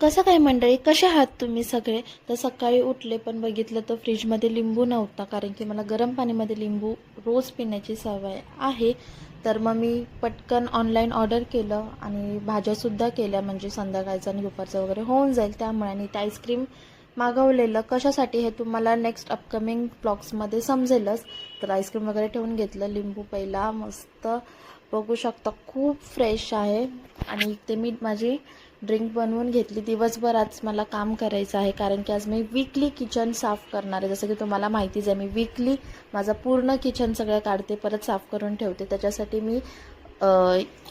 कसं काय मंडळी, कसे आहात तुम्ही सगळे? तर सकाळी उठले पण बघितलं तर फ्रीजमध्ये लिंबू नव्हता, कारण की मला गरम पाणीमध्ये लिंबू रोज पिण्याची सवय आहे. तर मग मी पटकन ऑनलाईन ऑर्डर केलं आणि भाज्यासुद्धा केल्या, म्हणजे संध्याकाळचं आणि दुपारचं वगैरे होऊन जाईल त्यामुळे. आणि ते आईस्क्रीम मागवलेलं कशासाठी हे तुम्हाला नेक्स्ट अपकमिंग ब्लॉग्समध्ये समजेलच. तर आईस्क्रीम वगैरे ठेवून घेतलं. लिंबू पहिला मस्त बघू शकता खूप फ्रेश आहे. आणि ते मी माझी ड्रिंक बनवून घेतली. दिवसभर आज मला काम करायचं आहे, कारण की आज मी वीकली किचन साफ करणार आहे. जसं की तुम्हाला माहितीच आहे, मी वीकली माझा पूर्ण किचन सगळं काढते, परत साफ करून ठेवते. त्याच्यासाठी मी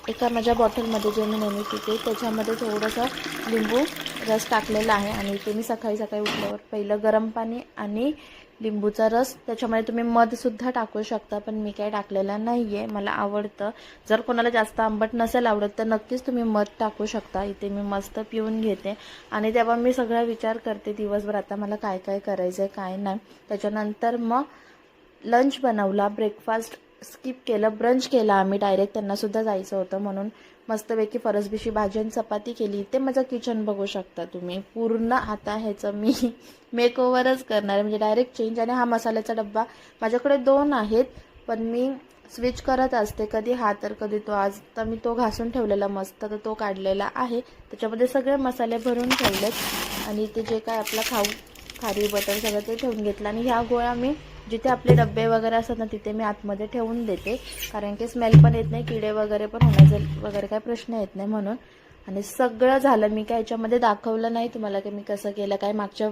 एका माझ्या बॉटलमध्ये जे मी नेहमी पिते त्याच्यामध्ये थोडंसं लिंबू रस टाकलेला आहे. आणि ते मी सकाळी सकाळी उठल्यावर पहिलं गरम पाणी आणि लिंबूचा रस, त्याच्यामध्ये तुम्ही मधसुद्धा टाकू शकता, पण मी काय टाकलेला नाही आहे, मला आवडतं. जर कोणाला जास्त आंबट नसेल आवडत तर नक्कीच तुम्ही मध टाकू शकता. इथे मी मस्त पिऊन घेते आणि तेव्हा मी सगळा विचार करते दिवसभर आता मला काय काय करायचं आहे काय नाही. त्याच्यानंतर मग लंच बनवला, ब्रेकफास्ट स्किप केलं, ब्रंच केला आम्ही डायरेक्ट, त्यांनासुद्धा जायचं होतं म्हणून. मस्तपैकी फरसबीची भाजी आणि चपाती केली. ते माझं किचन बघू शकता तुम्ही पूर्ण. आता ह्याचं मी मेकओव्हरच करणार आहे, म्हणजे डायरेक्ट चेंज. आणि हा मसाल्याचा डब्बा माझ्याकडे 2 आहेत, पण मी स्विच करत असते, कधी हा तर कधी तो. आज तर मी तो घासून ठेवलेला मस्त, तर तो काढलेला आहे. त्याच्यामध्ये सगळे मसाले भरून ठेवलेत आणि ते जे काय आपला खारी बटर सगळं ते ठेवून घेतलं. आणि ह्या गोळ्या मी जिथे आपले डब्बे वगैरे असतात ना तिथे मी आतमध्ये ठेवून देते, कारण की स्मेल पण येत नाही, किडे वगैरे पण होण्याचा वगैरे काही प्रश्न येत नाही म्हणून. आणि सगळं झालं. मी काय याच्यामध्ये दाखवलं नाही तुम्हाला की मी कसं केलं काय, मागच्या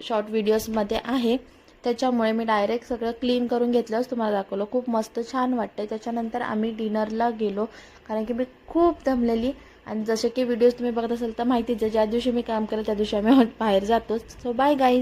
शॉर्ट व्हिडिओजमध्ये आहे, त्याच्यामुळे मी डायरेक्ट सगळं क्लीन करून घेतलंच तुम्हाला दाखवलं. खूप मस्त छान वाटतं. त्याच्यानंतर आम्ही डिनरला गेलो, कारण की मी खूप दमलेली. आणि जसे की व्हिडिओज तुम्ही बघत असाल तर माहितीच आहे, ज्या दिवशी मी काम केलं त्या दिवशी आम्ही बाहेर जातोच. So bye guys.